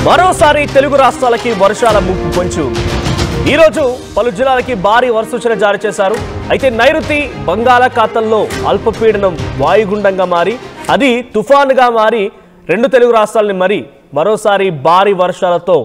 మరోసారి తెలుగు రాష్ట్రాలకి వర్షాల ముప్పు పొంచి ఉంది. ఈ రోజు పలు జిల్లాలకి భారీ వర్ష సూచన జారీ చేశారు. అయితే నైరుతి బంగాళాఖాతంలో అల్పపీడనం వాయుగుండంగా మారి అది తుఫానుగా మారి రెండు తెలుగు రాష్ట్రాలని మరోసారి భారీ వర్షాలతో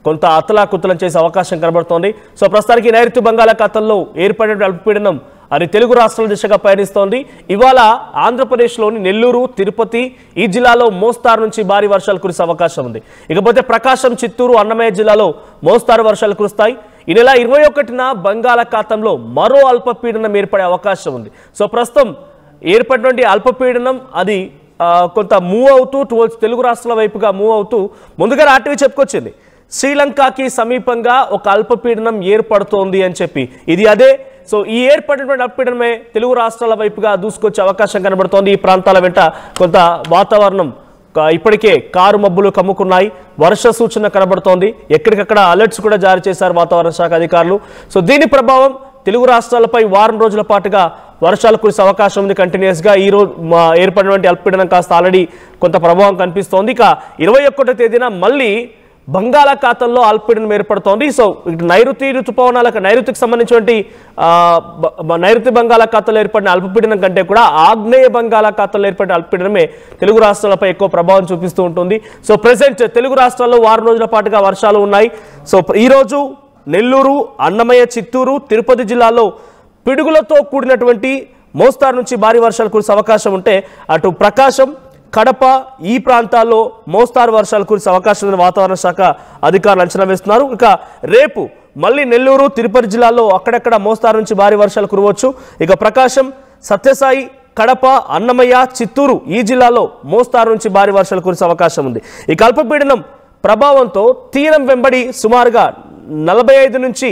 కొంత అతలాకుతలం చేసే అవకాశం కనబడుతోంది. సో ప్రస్తుతానికి నైరుతి బంగాళాఖాతంలో ఏర్పడిన అల్పపీడనం అది తెలుగు రాష్ట్రాల దిశగా పయనిస్తోంది. ఇవాళ ఆంధ్రప్రదేశ్లోని నెల్లూరు, తిరుపతి ఈ జిల్లాలో మోస్తారు నుంచి భారీ వర్షాలు కురిసే అవకాశం ఉంది. ఇకపోతే ప్రకాశం, చిత్తూరు, అన్నమయ్య జిల్లాలో మోస్తారు వర్షాలు కురుస్తాయి. ఈ నెల 21న బంగాళాఖాతంలో మరో అల్పపీడనం ఏర్పడే అవకాశం ఉంది. సో ప్రస్తుతం ఏర్పడినటువంటి అల్పపీడనం అది కొంత మూవ్ అవుతూ టువర్డ్స్ తెలుగు రాష్ట్రాల వైపుగా మూవ్ అవుతూ ముందుగా ఆర్టీవీ చెప్పుకొచ్చింది శ్రీలంకకి సమీపంగా ఒక అల్పపీడనం ఏర్పడుతోంది అని చెప్పి. ఇది అదే. సో ఈ ఏర్పడినటువంటి అల్పపీడనమే తెలుగు రాష్ట్రాల వైపుగా దూసుకొచ్చే అవకాశం కనబడుతోంది. ఈ ప్రాంతాల వెంట కొంత వాతావరణం ఇప్పటికే కారు మబ్బులు కమ్ముకున్నాయి. వర్ష సూచన కనబడుతోంది. ఎక్కడికక్కడ అలర్ట్స్ కూడా జారీ చేశారు వాతావరణ శాఖ అధికారులు. సో దీని ప్రభావం తెలుగు రాష్ట్రాలపై వారం రోజుల పాటుగా వర్షాలు కురిసే అవకాశం ఉంది. కంటిన్యూస్గా ఈ రోజు ఏర్పడినటువంటి అల్పపీడనం కాస్త ఆల్రెడీ కొంత ప్రభావం కనిపిస్తోంది. ఇక 21వ తేదీన మళ్ళీ బంగాళాఖాతంలో అల్పపీడనం ఏర్పడుతోంది. సో ఇటు నైరుతి ఋతుపవనాలకు నైరుతికి సంబంధించినటువంటి నైరుతి బంగాళాఖాతంలో ఏర్పడిన అల్పపీడనం కంటే కూడా ఆగ్నేయ బంగాళాఖాతంలో ఏర్పడిన అల్పపీడనమే తెలుగు రాష్ట్రాలపై ఎక్కువ ప్రభావం చూపిస్తూ ఉంటుంది. సో ప్రెసెంట్ తెలుగు రాష్ట్రాల్లో వారం రోజుల పాటుగా వర్షాలు ఉన్నాయి. సో ఈరోజు నెల్లూరు, అన్నమయ్య, చిత్తూరు, తిరుపతి జిల్లాలో పిడుగులతో కూడినటువంటి మోస్తారు నుంచి భారీ వర్షాలు కురిసే అవకాశం ఉంటే అటు ప్రకాశం, కడప ఈ ప్రాంతాల్లో మోస్తారు వర్షాలు కురిసే అవకాశం ఉందని వాతావరణ శాఖ అధికారులు అంచనా వేస్తున్నారు. ఇక రేపు మళ్ళీ నెల్లూరు, తిరుపతి జిల్లాలో అక్కడక్కడ మోస్తారు నుంచి భారీ వర్షాలు కురవచ్చు. ఇక ప్రకాశం, సత్యసాయి, కడప, అన్నమయ్య, చిత్తూరు ఈ జిల్లాలో మోస్తారు నుంచి భారీ వర్షాలు కురిసే అవకాశం ఉంది. ఈ అల్పపీడనం ప్రభావంతో తీరం వెంబడి సుమారుగా 45 నుంచి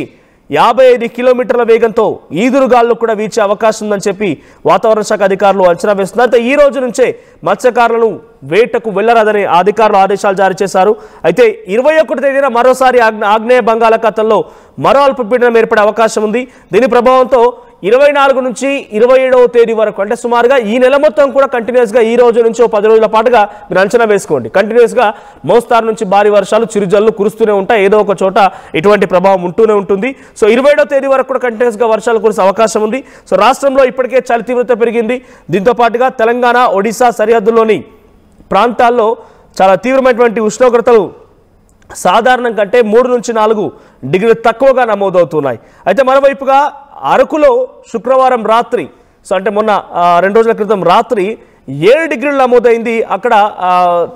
55 కిలోమీటర్ల వేగంతో ఈదురుగాలు కూడా వీచే అవకాశం ఉందని చెప్పి వాతావరణ శాఖ అధికారులు అంచనా వేస్తున్నారు. అయితే ఈ రోజు నుంచే మత్స్యకారులను వేటకు వెళ్లరాదని అధికారులు ఆదేశాలు జారీ చేశారు. అయితే 21వ తేదీన మరోసారి ఆగ్నేయ బంగాళాఖాతంలో మరో అల్పపీడనం ఏర్పడే అవకాశం ఉంది. దీని ప్రభావంతో 24 నుంచి 27వ తేదీ వరకు అంటే సుమారుగా ఈ నెల మొత్తం కూడా కంటిన్యూస్గా ఈ రోజు నుంచి 10 రోజుల పాటుగా మీరు అంచనా వేసుకోండి. కంటిన్యూస్గా మోస్తారు నుంచి భారీ వర్షాలు, చిరుజల్లు కురుస్తూనే ఉంటాయి. ఏదో ఒక చోట ఇటువంటి ప్రభావం ఉంటూనే ఉంటుంది. సో 27వ తేదీ వరకు కూడా కంటిన్యూస్గా వర్షాలు కురిసే అవకాశం ఉంది. సో రాష్ట్రంలో ఇప్పటికే చలి తీవ్రత పెరిగింది. దీంతో పాటుగా తెలంగాణ, ఒడిశా సరిహద్దుల్లోని ప్రాంతాల్లో చాలా తీవ్రమైనటువంటి ఉష్ణోగ్రతలు సాధారణం కంటే 3 నుంచి 4 డిగ్రీలు తక్కువగా నమోదవుతున్నాయి. అయితే మరోవైపుగా అరకులో శుక్రవారం రాత్రి, సో అంటే మొన్న 2 రోజుల క్రితం రాత్రి 7 డిగ్రీలు నమోదైంది. అక్కడ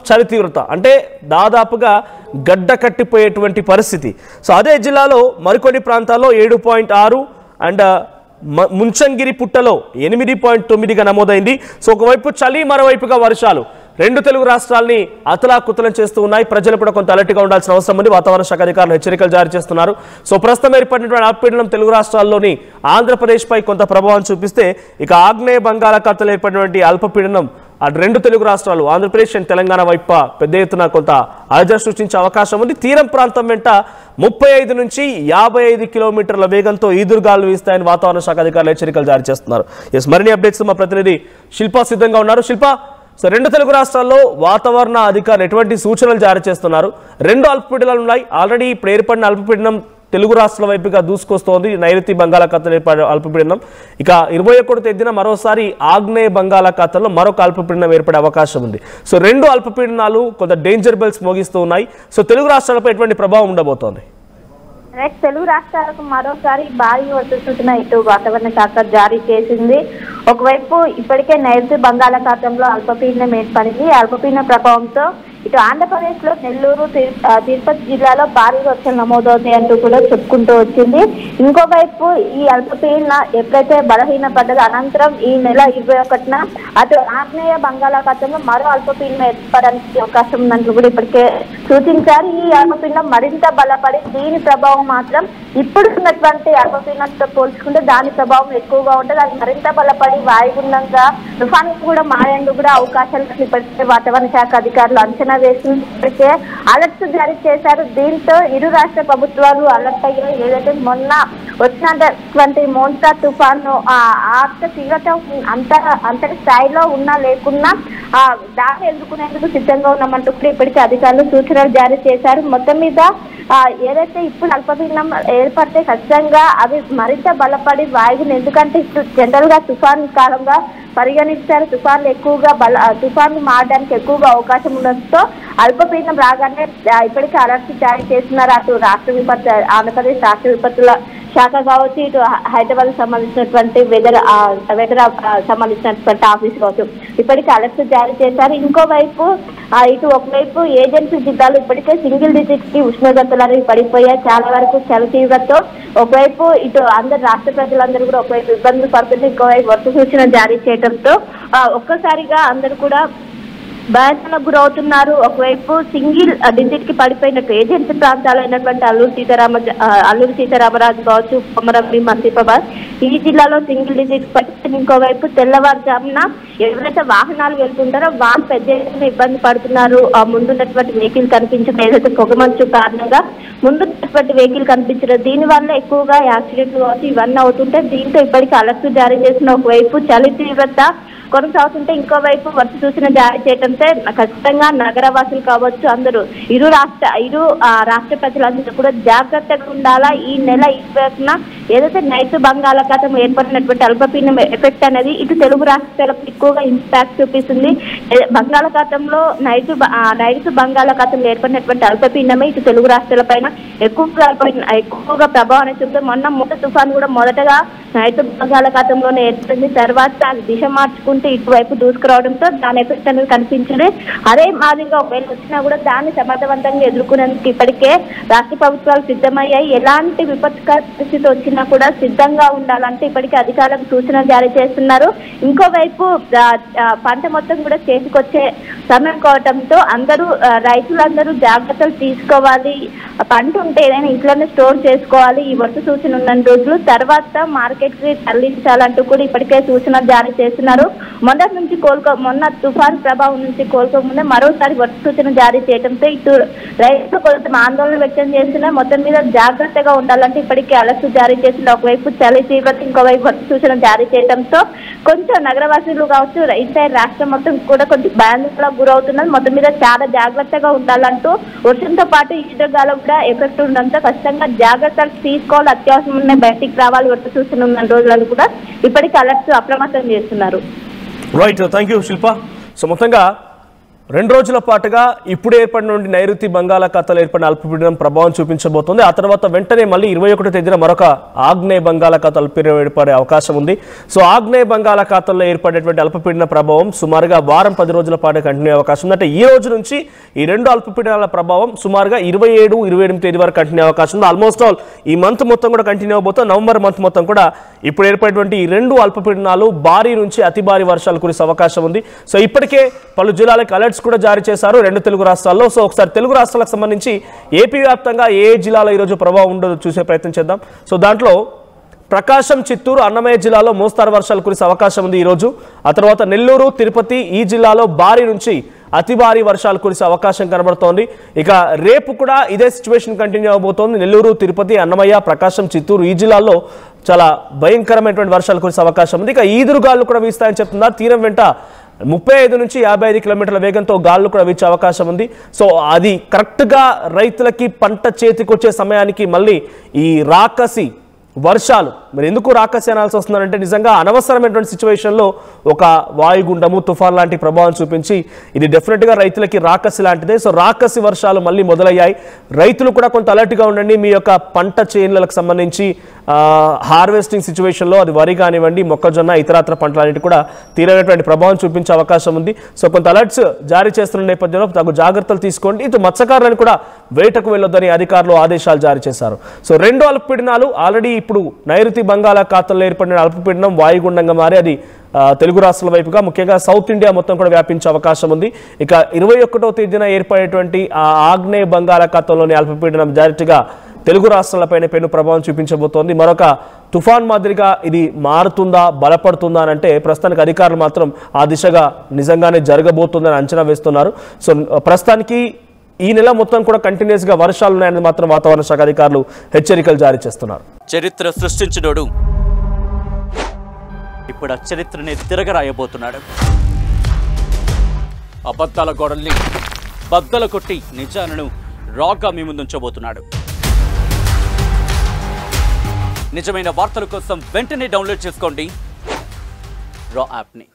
చలి తీవ్రత అంటే దాదాపుగా గడ్డ కట్టిపోయేటువంటి పరిస్థితి. సో అదే జిల్లాలో మరికొన్ని ప్రాంతాల్లో 7.6 అండ్ ముంచంగిరి పుట్టలో 8.9గా నమోదైంది. సో ఒకవైపు చలి, మరోవైపుగా వర్షాలు రెండు తెలుగు రాష్ట్రాలని అతలాకుతలం చేస్తూ ఉన్నాయి. ప్రజలు కూడా కొంత అలర్ట్గా ఉండాల్సిన అవసరం ఉంది. వాతావరణ శాఖ అధికారులు హెచ్చరికలు జారీ చేస్తున్నారు. సో ప్రస్తుతం ఏర్పడినటువంటి అల్పపీడనం తెలుగు రాష్ట్రాల్లోని ఆంధ్రప్రదేశ్పై కొంత ప్రభావం చూపిస్తే ఇక ఆగ్నేయ బంగాళాఖాతంలో ఏర్పడినటువంటి అల్పపీడనం అటు రెండు తెలుగు రాష్ట్రాలు ఆంధ్రప్రదేశ్ అండ్ తెలంగాణ వైపు పెద్ద ఎత్తున కొంత అలజడి సృష్టించే అవకాశం ఉంది. తీరం ప్రాంతం వెంట 35 నుంచి 55 కిలోమీటర్ల వేగంతో ఈదురుగాలు వీస్తాయని వాతావరణ శాఖ అధికారులు హెచ్చరికలు జారీ చేస్తున్నారు. ఎస్, మరిన్ని అప్డేట్స్ మా ప్రతినిధి శిల్ప సిద్ధంగా ఉన్నారు. శిల్ప, సో రెండు తెలుగు రాష్ట్రాల్లో వాతావరణ అధికారులు ఎటువంటి సూచనలు జారీ చేస్తున్నారు? రెండు అల్పపీడనాలు ఉన్నాయి. ఆల్రెడీ ఇప్పుడు ఏర్పడిన అల్పపీడనం తెలుగు రాష్ట్రాల వైపుగా దూసుకొస్తోంది. నైరుతి బంగాళాఖాతంలో ఏర్పడిన అల్పపీడనం ఇక 21వ తేదీన మరోసారి ఆగ్నేయ బంగాళాఖాతంలో మరొక అల్పపీడనం ఏర్పడే అవకాశం ఉంది. సో రెండు అల్పపీడనాలు కొంత డేంజర్ బెల్స్ మోగిస్తూ ఉన్నాయి. సో తెలుగు రాష్ట్రాలపై ఎటువంటి ప్రభావం ఉండబోతోంది? తెలుగు రాష్ట్రాలకు మరోసారి భారీ వర్ష సూచన ఇటు వాతావరణ శాఖ జారీ చేసింది. ఒకవైపు ఇప్పటికే నైరుతి బంగాళాఖాతంలో అల్పపీడనం ఏర్పడింది. అల్పపీడన ప్రభావంతో ఇటు ఆంధ్రప్రదేశ్ లో నెల్లూరు, తిరుపతి జిల్లాలో భారీ వర్షాలు నమోదవుతాయి అంటూ కూడా చెప్పుకుంటూ వచ్చింది. ఇంకోవైపు ఈ అల్పపీడన ఎప్పుడైతే బలహీనపడ్డదో అనంతరం ఈ నెల 21న అటు ఆగ్నేయ బంగాళాఖాతంలో మరో అల్పపీడనం ఏర్పడడానికి అవకాశం ఉందంటూ కూడా ఇప్పటికే సూచించారు. ఈ అల్పపీడనం మరింత బలపడి దీని ప్రభావం మాత్రం ఇప్పుడు ఉన్నటువంటి అల్పపీడనంతో పోల్చుకుంటే దాని ప్రభావం ఎక్కువగా ఉంటుంది. అది మరింత బలపడి వాయుగుండంగా తుఫాను కూడా మారేందుకు కూడా అవకాశాలు ఇప్పటికే వాతావరణ శాఖ అధికారులు అంచనా వేసి ఇప్పటికే అలర్ట్స్ జారీ చేశారు. దీంతో ఇరు రాష్ట్ర ప్రభుత్వాలు అలర్ట్ అయ్యాయి. ఏదైతే మొన్న వచ్చినటువంటి మోన్సా తుఫాను అంత తీవ్రత అంతటి స్థాయిలో ఉన్నా లేకున్నా దాన్ని ఎదుర్కొనేందుకు సిద్ధంగా ఉన్నామంటూ కూడా ఇప్పటికీ అధికారులు సూచనలు జారీ చేశారు. మొత్తం మీద ఏదైతే ఇప్పుడు అల్పపీడనం ఏర్పడితే ఖచ్చితంగా అవి మరింత బలపడి వాయువుని, ఎందుకంటే ఇప్పుడు జనరల్ గా తుఫాన్ కాలంగా పరిగణించారు. తుఫాన్లు మారడానికి ఎక్కువగా అవకాశం ఉండడంతో అల్పపీడనం రాగానే ఇప్పటికీ అలర్ట్ జారీ చేస్తున్నారు. అటు ఆంధ్రప్రదేశ్ రాష్ట్ర విపత్తుల శాఖ కావచ్చు, ఇటు హైదరాబాద్ సంబంధించినటువంటి వెదర్ సంబంధించినటువంటి ఆఫీస్ కావచ్చు, ఇప్పటికీ అలర్ట్ జారీ చేశారు. ఇంకోవైపు ఒకవైపు ఏజెన్సీ జిల్లాలు ఇప్పటికే సింగిల్ డిజిట్ కి ఉష్ణోగ్రతలు అనేవి పడిపోయాయి. చాలా వరకు చలి తీవ్రతతో ఒకవైపు ఇటు అందరు రాష్ట్ర ప్రజలందరూ కూడా ఒకవైపు ఇబ్బందులు పడుతుంటే ఇంకోవైపు వర్ష సూచన జారీ చేయడంతో ఒక్కసారిగా అందరూ కూడా భయాందోళనకు గురవుతున్నారు. ఒకవైపు సింగిల్ డిజిట్ కి పడిపోయినట్టు ఏజెన్సీ ప్రాంతాలైనటువంటి అల్లూరు సీతారామరాజు కావచ్చు, కొమరంభీం, మసీఫాబాద్ ఈ జిల్లాలో సింగిల్ డిజిట్ పడిపోయింది. ఇంకోవైపు తెల్లవారుజామున ఎవరైతే వాహనాలు వెళ్తుంటారో వాళ్ళు పెద్ద ఎత్తున ఇబ్బంది పడుతున్నారు. ముందున్నటువంటి వెహికల్ కనిపించడం, ఏదైతే పొగమంచు కారణంగా ముందున్నటువంటి వెహికల్ కనిపించడం, దీని వల్ల ఎక్కువగా యాక్సిడెంట్లు కావచ్చు ఇవన్నీ అవుతుంటే దీంతో ఇప్పటికీ అలర్ట్ జారీ చేసిన ఒకవైపు చలి తీవ్రత కొనసాగుతుంటే ఇంకోవైపు వర్ష సూచన జారీ చేయడంతో ఖచ్చితంగా నగరవాసులు కావచ్చు అందరూ ఇరు రాష్ట్ర ప్రజలందరూ కూడా జాగ్రత్తగా ఉండాలా. ఈ నెల 20న ఏదైతే నైరుతి బంగాళాఖాతం ఏర్పడినటువంటి అల్పపీడనం ఎఫెక్ట్ అనేది ఇటు తెలుగు రాష్ట్రాలకు ఎక్కువగా ఇంపాక్ట్ చూపిస్తుంది. బంగాళాఖాతంలో నైరుతి బంగాళాఖాతంలో ఏర్పడినటువంటి అల్పపీడనమే ఇటు తెలుగు రాష్ట్రాల పైన ఎక్కువగా ప్రభావాన్ని చూపుతుంది. మొన్న తుఫాను కూడా మొదటగా నైరుతి బంగాళాఖాతంలోనే ఏర్పడింది. తర్వాత అది దిశ మార్చుకుంటే ఇటువైపు దూసుకురావడంతో దాని ఎఫెక్ట్ అనేది కనిపించింది. అదే మాదిరిగా ఒకవేళ వచ్చినా కూడా దాన్ని సమర్థవంతంగా ఎదుర్కొనేందుకు ఇప్పటికే రాష్ట్ర ప్రభుత్వాలు సిద్ధమయ్యాయి. ఎలాంటి విపత్కర పరిస్థితి వచ్చినా కూడా సిద్ధంగా ఉండాలంటే ఇప్పటికే అధికారులకు సూచనలు జారీ చేస్తున్నారు. ఇంకోవైపు పంట మొత్తం కూడా చేతికొచ్చే సమయం కావడంతో రైతులందరూ జాగ్రత్తలు తీసుకోవాలి. పంట ఉంటే ఏదైనా ఇంట్లోనే స్టోర్ చేసుకోవాలి. ఈ వర్ష సూచన ఉన్న రోజులు తర్వాత మార్కెట్ కి తరలించాలంటూ కూడా ఇప్పటికే సూచనలు జారీ చేస్తున్నారు. మొన్న తుఫాన్ ప్రభావం నుంచి కోలుకోకముందే మరోసారి వర్ష సూచన జారీ చేయడంతో ఇటు రైతులు కొంచెం ఆందోళన వ్యక్తం చేస్తున్నారు. మొత్తం మీద జాగ్రత్తగా ఉండాలంటే ఇప్పటికే అలర్ట్ జారీ చేసిన ఒకవైపు చలి తీవ్రత, ఇంకోవైపు వర్ష సూచన జారీ చేయడంతో కొంచెం నగరవాసులు కావచ్చు ఎంటైర్ రాష్ట్రం మొత్తం కూడా కొంచెం భయాందోళనకు గురవుతున్నారు. మొత్తం మీద చాలా జాగ్రత్తగా ఉండాలంటూ వర్షంతో పాటు ఈదురుగాలు కూడా ఎఫెక్ట్ ఉండడంతో ఖచ్చితంగా జాగ్రత్తలు తీసుకోవాలి. అత్యవసరం ఉన్న బయటికి రావాలి. వర్ష సూచన ఉన్న రోజులను కూడా ఇప్పటికీ అలర్ట్ అప్రమత్తం చేస్తున్నారు. Right, thank you Shilpa. So మొత్తంగా 2 రోజుల పాటుగా ఇప్పుడు ఏర్పడిన నుండి నైరుతి బంగాళాఖాతంలో ఏర్పడిన అల్పపీడనం ప్రభావం చూపించబోతోంది. ఆ తర్వాత వెంటనే మళ్ళీ 21వ తేదీన మరొక ఆగ్నేయ బంగాళాఖాతం అల్పపీడనం ఏర్పడే అవకాశం ఉంది. సో ఆగ్నేయ బంగాళాఖాతంలో ఏర్పడేటువంటి అల్పపీడన ప్రభావం సుమారుగా వారం 10 రోజుల పాటు కంటిన్యూ అవకాశం ఉంది. అంటే ఈ రోజు నుంచి ఈ 2 అల్పపీడనాల ప్రభావం సుమారుగా 27, 28 తేదీ వరకు కంటిన్యూ అవకాశం ఉంది. ఆల్మోస్ట్ ఆల్ ఈ మంత్ మొత్తం కూడా కంటిన్యూ అవబోతుంది. నవంబర్ మంత్ మొత్తం కూడా ఇప్పుడు ఏర్పడేటువంటి ఈ 2 అల్పపీడనాలు భారీ నుంచి అతి భారీ వర్షాలు కురిసే అవకాశం ఉంది. సో ఇప్పటికే పలు జిల్లాలకు అలర్ట్స్ కూడా జారీ చేశారు 2 తెలుగు రాష్ట్రాల్లో. సో ఒకసారి తెలుగు రాష్ట్రాలకు సంబంధించి ఏపీ వ్యాప్తంగా ఏ జిల్లాలో ఈరోజు ప్రభావం ఉండదో చూసే ప్రయత్నం చేద్దాం. సో దాంట్లో ప్రకాశం, చిత్తూరు, అన్నమయ్య జిల్లాలో మోస్తారు వర్షాలు కురిసే అవకాశం ఉంది ఈరోజు. ఆ తర్వాత నెల్లూరు, తిరుపతి ఈ జిల్లాలో భారీ నుంచి అతి భారీ వర్షాలు కురిసే అవకాశం కనబడుతోంది. ఇక రేపు కూడా ఇదే సిచ్యువేషన్ కంటిన్యూ అవబోతోంది. నెల్లూరు, తిరుపతి, అన్నమయ్య, ప్రకాశం, చిత్తూరు ఈ జిల్లాల్లో చాలా భయంకరమైనటువంటి వర్షాలు కురిసే అవకాశం ఉంది. ఇక ఈదురుగాలు కూడా వీస్తాయని చెప్తున్నారు. తీరం వెంట 35 నుంచి 55 కిలోమీటర్ల వేగంతో గాలులు కూడా వీచే అవకాశం ఉంది. సో అది కరెక్ట్గా రైతులకి పంట చేతికి వచ్చే సమయానికి మళ్ళీ ఈ రాకసి వర్షాలు మరి ఎందుకు రాకసి అనాల్సి వస్తున్నారంటే నిజంగా అనవసరమైనటువంటి సిచ్యువేషన్లో ఒక వాయుగుండము, తుఫాన్ లాంటి ప్రభావం చూపించి ఇది డెఫినెట్గా రైతులకి రాకసి లాంటిదే. సో రాకసి వర్షాలు మళ్ళీ మొదలయ్యాయి. రైతులు కూడా కొంత అలర్ట్గా ఉండండి. మీ యొక్క పంట చేనులకు సంబంధించి హార్వెస్టింగ్ సిచ్యువేషన్లో అది వరి కానివ్వండి, మొక్కజొన్న, ఇతరత్ర పంటలన్నిటి కూడా తీరనటువంటి ప్రభావం చూపించే అవకాశం ఉంది. సో కొంత అలర్ట్స్ జారీ చేస్తున్న నేపథ్యంలో తగు జాగ్రత్తలు తీసుకోండి. ఇటు మత్స్యకారులను కూడా వేటకు వెళ్ళొద్దని అధికారులు ఆదేశాలు జారీ చేశారు. సో 2 అల్పపీడనాలు ఆల్రెడీ ఇప్పుడు నైరుతి బంగాళాఖాతంలో ఏర్పడిన అల్పపీడనం వాయుగుండంగా మారి అది తెలుగు రాష్ట్రాల వైపుగా ముఖ్యంగా సౌత్ ఇండియా మొత్తం కూడా వ్యాపించే అవకాశం ఉంది. ఇక 21వ తేదీన ఏర్పడేటువంటి ఆ ఆగ్నేయ బంగాళాఖాతంలోని అల్పపీడనం డైరెక్ట్గా తెలుగు రాష్ట్రాలపైన పెను ప్రభావం చూపించబోతోంది. మరొక తుఫాన్ మాదిరిగా ఇది మారుతుందా, బలపడుతుందా అని అంటే ప్రస్తుతానికి అధికారులు మాత్రం ఆ దిశగా నిజంగానే జరగబోతుందని అంచనా వేస్తున్నారు. సో ప్రస్తుతానికి ఈ నెల మొత్తం కూడా కంటిన్యూస్ గా వర్షాలు ఉన్నాయని మాత్రం వాతావరణ శాఖ అధికారులు హెచ్చరికలు జారీ చేస్తున్నారు. చరిత్ర సృష్టించినోడు ఇప్పుడు ఆ చరిత్రని తిరగరాయబోతున్నాడు. అబద్ధాల గోడల్ని బద్దలు కొట్టి నిజాలను రాగా మీ ముందుంచబోతున్నాడు. నిజమైన వార్తల కోసం వెంటనే డౌన్లోడ్ చేసుకోండి రా యాప్ని.